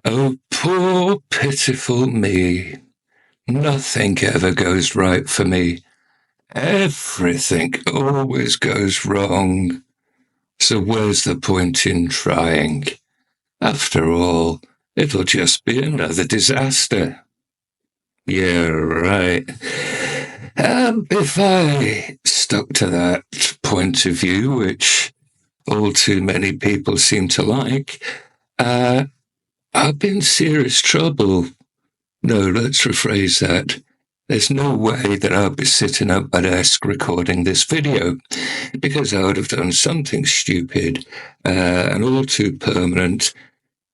Oh, poor pitiful me. Nothing ever goes right for me. Everything always goes wrong. So where's the point in trying? After all, it'll just be another disaster. Yeah, right. If I stuck to that point of view, which all too many people seem to like, uh, I've been in serious trouble. No, let's rephrase that. There's no way that I'll be sitting at my desk recording this video because I would have done something stupid and all too permanent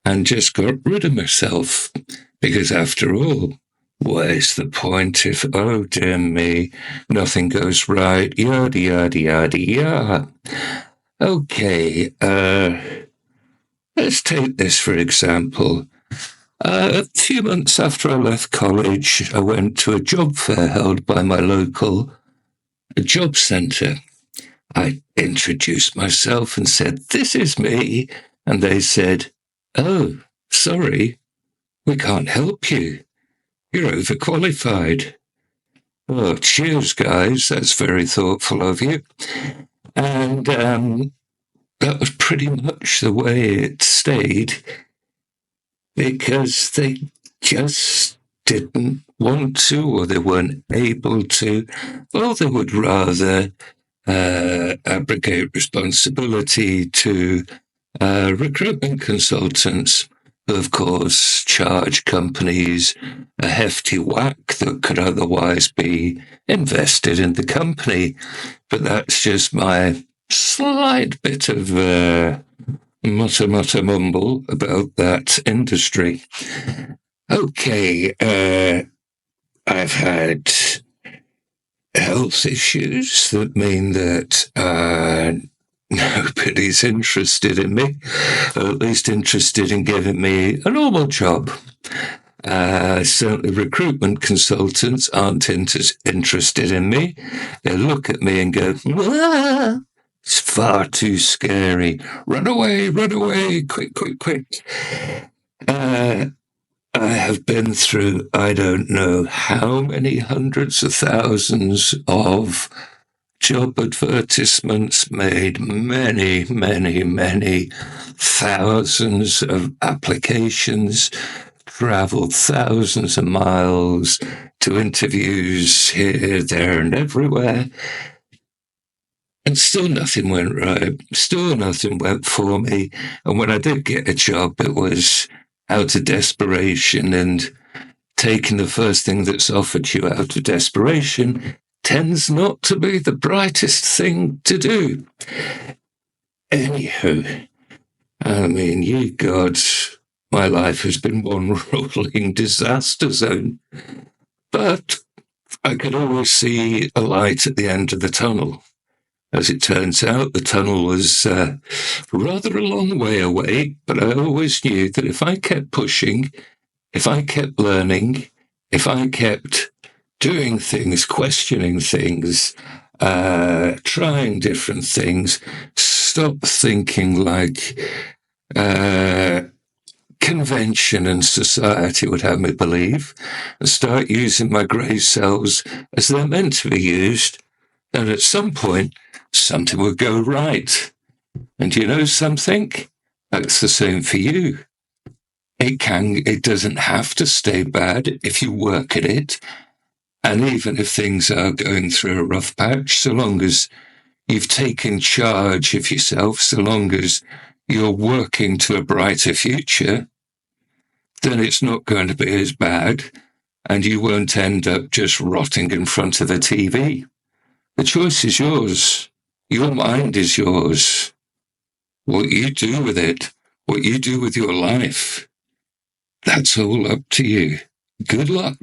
and just got rid of myself. Because after all, where's the point if, oh dear me, nothing goes right, yada, yada, yada, yada. Okay, let's take this for example. A few months after I left college, I went to a job fair held by my local job centre. I introduced myself and said, "This is me." And they said, "Oh, sorry, we can't help you. You're overqualified." Oh, cheers, guys. That's very thoughtful of you. And that was pretty much the way it stayed because they just didn't want to or they weren't able to. Well, they would rather abrogate responsibility to recruitment consultants who, of course, charge companies a hefty whack that could otherwise be invested in the company. But that's just my slight bit of mutter mumble about that industry. Okay, I've had health issues that mean that nobody's interested in me, or at least interested in giving me a normal job. Certainly recruitment consultants aren't interested in me. They look at me and go, "Ah, it's far too scary. Run away, quick, quick, quick." I have been through, I don't know how many hundreds of thousands of job advertisements, made many, many, many thousands of applications, traveled thousands of miles to interviews here, there, and everywhere. And still nothing went right. Still nothing went for me. And when I did get a job, it was out of desperation, and taking the first thing that's offered you out of desperation tends not to be the brightest thing to do. Anywho, I mean, ye gods, my life has been one rolling disaster zone. But I could always see a light at the end of the tunnel. As it turns out, the tunnel was rather a long way away, but I always knew that if I kept pushing, if I kept learning, if I kept doing things, questioning things, trying different things, stop thinking like convention and society would have me believe, and start using my grey cells as they're meant to be used, then at some point, something will go right. And you know something? That's the same for you. It doesn't have to stay bad if you work at it. And even if things are going through a rough patch, so long as you've taken charge of yourself, so long as you're working to a brighter future, then it's not going to be as bad and you won't end up just rotting in front of the TV. The choice is yours. Your mind is yours. What you do with it, what you do with your life, that's all up to you. Good luck.